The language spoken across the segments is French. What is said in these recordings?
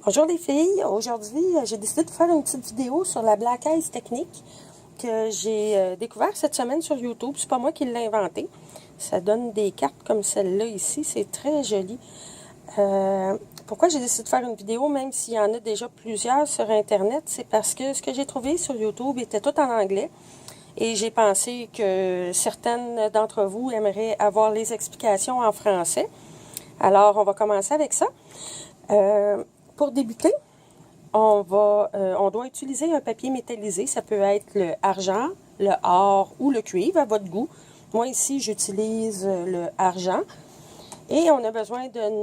Bonjour les filles, aujourd'hui j'ai décidé de faire une petite vidéo sur la Black Ice technique que j'ai découvert cette semaine sur YouTube. C'est pas moi qui l'ai inventé. Ça donne des cartes comme celle-là ici, c'est très joli. Pourquoi j'ai décidé de faire une vidéo, même s'il y en a déjà plusieurs sur Internet, c'est parce que ce que j'ai trouvé sur YouTube était tout en anglais. Et j'ai pensé que certaines d'entre vous aimeraient avoir les explications en français. Alors, on va commencer avec ça. Pour débuter, on doit utiliser un papier métallisé. Ça peut être le argent, le or ou le cuivre à votre goût. Moi, ici, j'utilise le argent. Et on a besoin de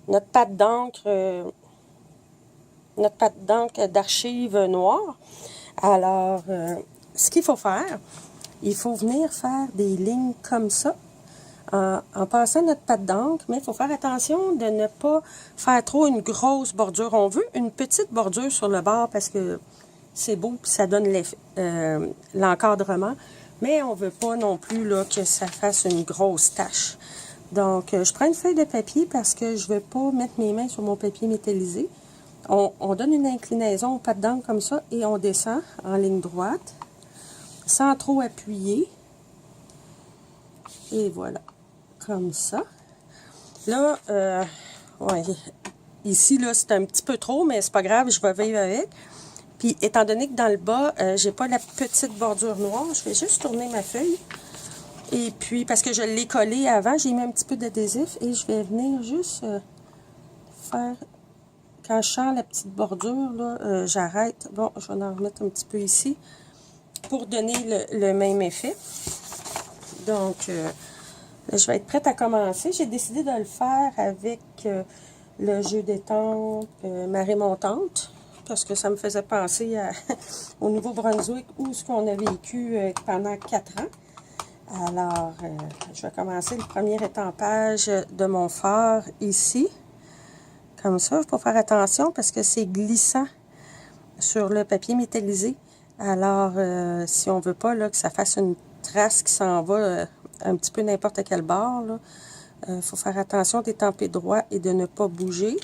notre pâte d'encre d'archive noire. Alors, ce qu'il faut faire, il faut venir faire des lignes comme ça en passant notre pâte d'encre, mais il faut faire attention de ne pas faire trop une grosse bordure. On veut une petite bordure sur le bord parce que c'est beau, ça donne l'encadrement, mais on ne veut pas non plus là, que ça fasse une grosse tache. Donc, je prends une feuille de papier parce que je ne veux pas mettre mes mains sur mon papier métallisé. On donne une inclinaison aux pâtes d'encre comme ça et on descend en ligne droite sans trop appuyer. Et voilà, comme ça. Là, ouais, ici, là, c'est un petit peu trop, mais c'est pas grave, je vais vivre avec. Puis, étant donné que dans le bas, j'ai pas la petite bordure noire, je vais juste tourner ma feuille. Et puis, parce que je l'ai collée avant, j'ai mis un petit peu d'adhésif et je vais venir juste faire... Quand je sens la petite bordure, là, j'arrête. Bon, je vais en remettre un petit peu ici pour donner le même effet. Donc, je vais être prête à commencer. J'ai décidé de le faire avec le jeu d'étampes marée montante parce que ça me faisait penser au Nouveau-Brunswick où ce qu'on a vécu pendant 4 ans. Alors, je vais commencer le premier étampage de mon phare ici. Comme ça, il faut faire attention parce que c'est glissant sur le papier métallisé. Alors, si on ne veut pas là, que ça fasse une trace qui s'en va un petit peu n'importe quel bord, il faut faire attention d'étamper droit et de ne pas bouger.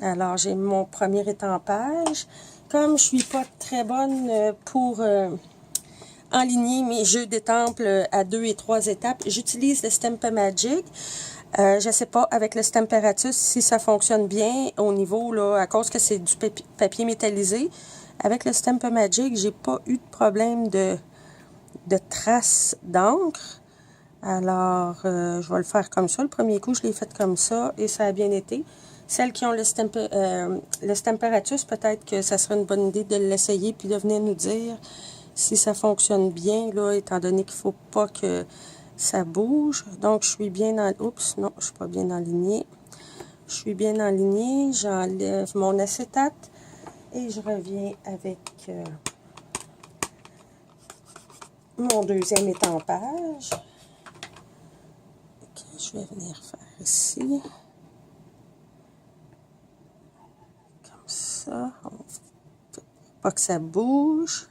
Alors, j'ai mon premier étampage. Comme je ne suis pas très bonne pour enligner mes jeux d'étampes à 2 et 3 étapes, j'utilise le Stamp-O-Magic. Je ne sais pas avec le Stamparatus si ça fonctionne bien au niveau, là, à cause que c'est du papier métallisé. Avec le Stamp-O-Magic, j'ai pas eu de problème de traces d'encre. Alors, je vais le faire comme ça. Le premier coup, je l'ai fait comme ça et ça a bien été. Celles qui ont le Stamparatus, peut-être que ça serait une bonne idée de l'essayer puis de venir nous dire si ça fonctionne bien, là, étant donné qu'il ne faut pas que ça bouge. Donc, je suis bien en... Oups, non, je ne suis pas bien alignée. Je suis bien alignée. J'enlève mon acétate et je reviens avec mon deuxième étampage. Okay, je vais venir faire ici. Comme ça. On ne fait pas que ça bouge.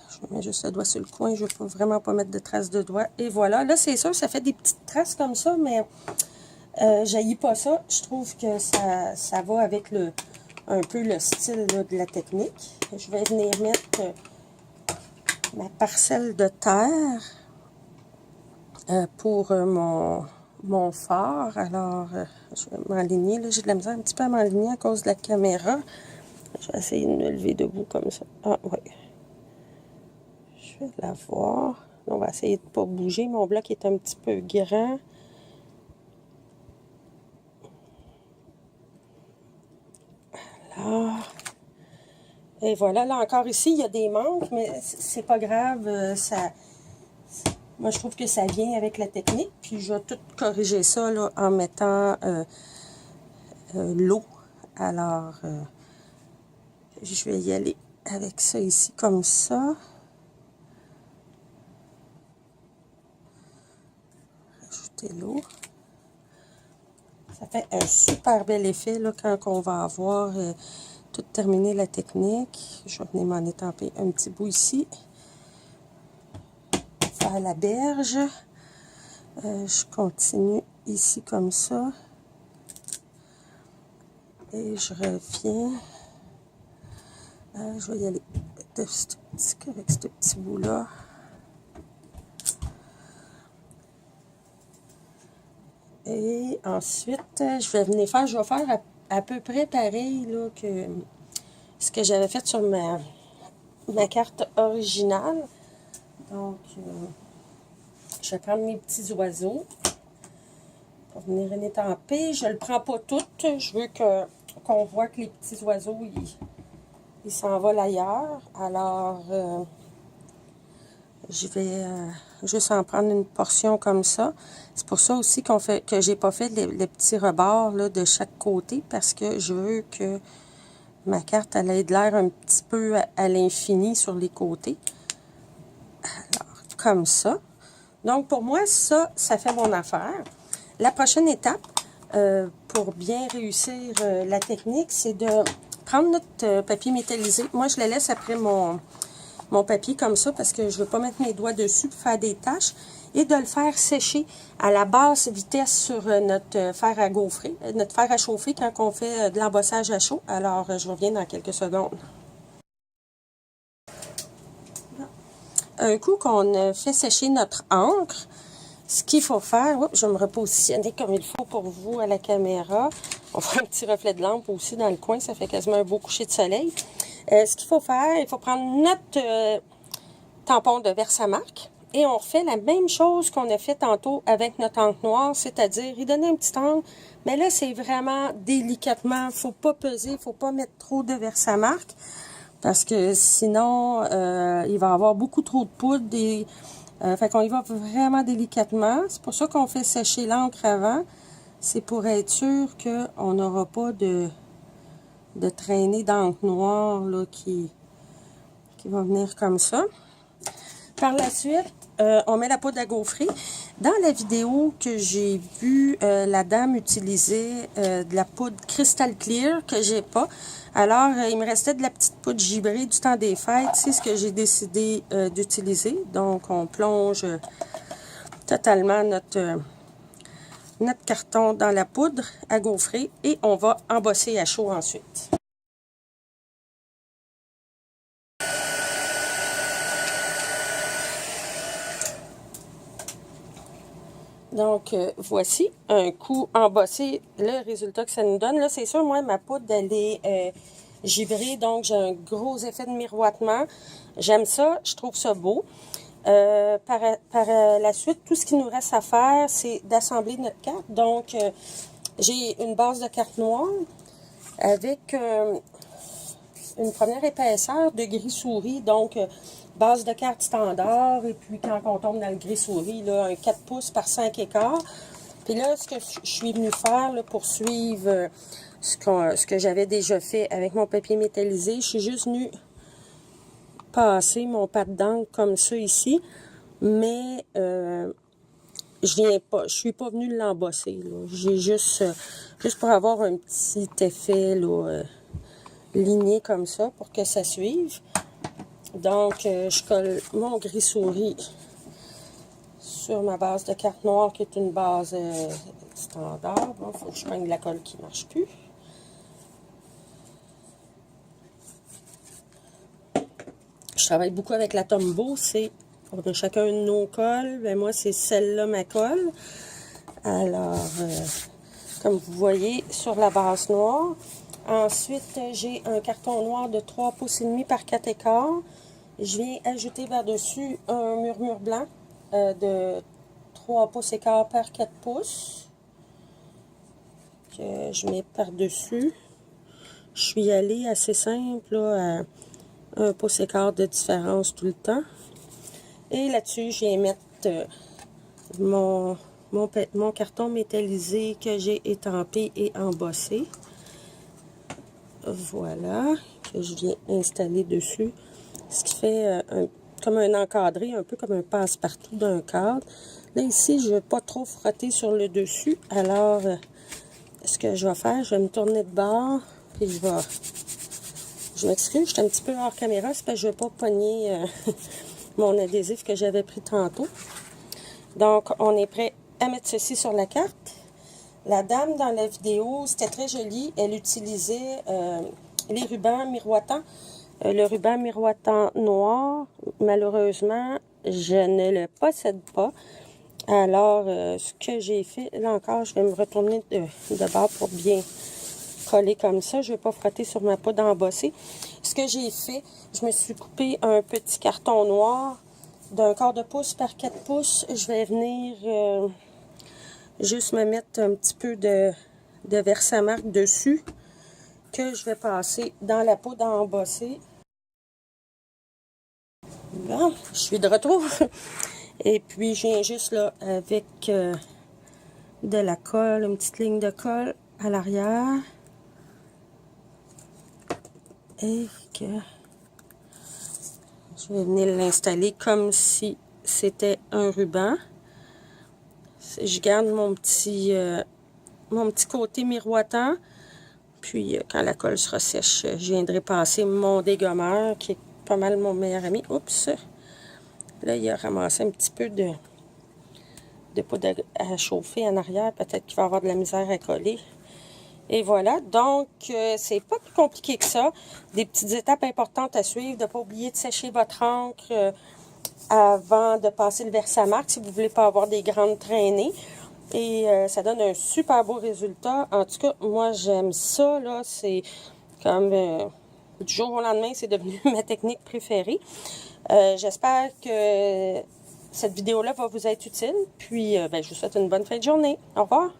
Je mets juste le doigt sur le coin, je ne veux vraiment pas mettre de traces de doigt. Et voilà, là c'est sûr, ça fait des petites traces comme ça, mais j'haïs pas ça. Je trouve que ça va avec un peu le style là, de la technique. Je vais venir mettre ma parcelle de terre pour mon phare. Alors, je vais m'aligner. Là, j'ai de la misère un petit peu à m'aligner à cause de la caméra. Je vais essayer de me lever debout comme ça. Ah, oui. Je vais la voir. On va essayer de ne pas bouger. Mon bloc est un petit peu grand. Alors, et voilà. Là encore ici, il y a des manques, mais c'est pas grave. Moi, je trouve que ça vient avec la technique. Puis, je vais tout corriger ça là, en mettant l'eau. Alors, je vais y aller avec ça ici, comme ça. L'eau. Ça fait un super bel effet là, quand on va avoir tout terminé la technique. Je vais venir m'en étamper un petit bout ici. Faire la berge. Je continue ici comme ça. Et je reviens. Je vais y aller avec ce petit bout-là. Et ensuite, je vais faire à peu près pareil là, que ce que j'avais fait sur ma carte originale. Donc, je vais prendre mes petits oiseaux pour venir les étamper. Je ne le prends pas tout. Je veux qu'on voit que les petits oiseaux, ils s'envolent ailleurs. Alors, je vais juste en prendre une portion comme ça. C'est pour ça aussi que j'ai pas fait les petits rebords là, de chaque côté, parce que je veux que ma carte elle ait de l'air un petit peu à l'infini sur les côtés. Alors, comme ça. Donc, pour moi, ça fait mon affaire. La prochaine étape, pour bien réussir la technique, c'est de prendre notre papier métallisé. Moi, je le laisse après mon papier comme ça parce que je ne veux pas mettre mes doigts dessus pour faire des taches, et de le faire sécher à la basse vitesse sur notre fer à gaufrer, notre fer à chauffer quand on fait de l'embossage à chaud. Alors, je reviens dans quelques secondes. Un coup qu'on a fait sécher notre encre, ce qu'il faut faire, je vais me repositionner comme il faut pour vous à la caméra. On fait un petit reflet de lampe aussi dans le coin, ça fait quasiment un beau coucher de soleil. Ce qu'il faut faire, il faut prendre notre tampon de Versamark et on refait la même chose qu'on a fait tantôt avec notre encre noire, c'est-à-dire y donner un petit angle, mais là c'est vraiment délicatement, il ne faut pas peser, il ne faut pas mettre trop de Versamark parce que sinon il va y avoir beaucoup trop de poudre et fait qu'on y va vraiment délicatement. C'est pour ça qu'on fait sécher l'encre avant, c'est pour être sûr qu'on n'aura pas de traînée d'encre noire là, qui va venir comme ça. Par la suite, on met la poudre à gaufrer. Dans la vidéo que j'ai vue, la dame utilisait de la poudre Crystal Clear que j'ai pas. Alors, il me restait de la petite poudre gibrée du temps des fêtes. C'est ce que j'ai décidé d'utiliser. Donc, on plonge totalement notre carton dans la poudre à gaufrer et on va embosser à chaud ensuite. Donc, voici un coup embossé, le résultat que ça nous donne. Là, c'est sûr, moi, ma poudre, elle est givrée, donc j'ai un gros effet de miroitement. J'aime ça, je trouve ça beau. Par la suite, tout ce qu'il nous reste à faire, c'est d'assembler notre carte. Donc, j'ai une base de carte noire avec une première épaisseur de gris souris, donc base de carte standard, et puis quand on tombe dans le gris souris, là, un 4 pouces par 5 écarts. Puis là, ce que je suis venue faire là, pour suivre ce que j'avais déjà fait avec mon papier métallisé, je suis juste venue passer mon pad d'encre comme ça ici, mais je suis pas venue l'embosser. J'ai juste pour avoir un petit effet là, ligné comme ça pour que ça suive. Donc, je colle mon gris souris sur ma base de carte noire qui est une base standard. Bon, il faut que je prenne la colle qui ne marche plus. Je travaille beaucoup avec la Tombow. On a chacun une nos colles. Ben, moi, c'est celle-là ma colle. Alors, comme vous voyez, sur la base noire. Ensuite, j'ai un carton noir de 3 pouces et demi par 4 écarts. Je viens ajouter par-dessus un murmure blanc de 3 pouces et quart par 4 pouces. Que je mets par-dessus. Je suis allée assez simple, là, à 1 pouce et quart de différence tout le temps. Et là-dessus, je viens mettre mon carton métallisé que j'ai étampé et embossé. Voilà, que je viens installer dessus. Ce qui fait comme un encadré, un peu comme un passe-partout d'un cadre. Là, ici, je ne veux pas trop frotter sur le dessus. Alors, ce que je vais faire, je vais me tourner de bord. Puis je m'excuse, je suis un petit peu hors caméra. C'est parce que je ne veux pas pogner mon adhésif que j'avais pris tantôt. Donc, on est prêt à mettre ceci sur la carte. La dame dans la vidéo, c'était très joli. Elle utilisait les rubans miroitants. Le ruban miroitant noir, malheureusement, je ne le possède pas. Alors, ce que j'ai fait, là encore, je vais me retourner de bord pour bien coller comme ça. Je ne vais pas frotter sur ma poudre embossée. Ce que j'ai fait, je me suis coupé un petit carton noir d'un quart de pouce par 4 pouces. Je vais venir juste me mettre un petit peu de Versamark dessus que je vais passer dans la poudre embossée. Bon, je suis de retour. Et puis, je viens juste là avec de la colle, une petite ligne de colle à l'arrière. Et que je vais venir l'installer comme si c'était un ruban. Je garde mon petit côté miroitant. Puis, quand la colle sera sèche, je viendrai passer mon dégommeur, qui est pas mal mon meilleur ami. Oups! Là, il a ramassé un petit peu de poudre à chauffer en arrière. Peut-être qu'il va avoir de la misère à coller. Et voilà. Donc, c'est pas plus compliqué que ça. Des petites étapes importantes à suivre. De ne pas oublier de sécher votre encre avant de passer le Versamark si vous ne voulez pas avoir des grandes traînées. Et ça donne un super beau résultat. En tout cas, moi, j'aime ça. Là, c'est comme du jour au lendemain, c'est devenu ma technique préférée. J'espère que cette vidéo-là va vous être utile. Puis, je vous souhaite une bonne fin de journée. Au revoir.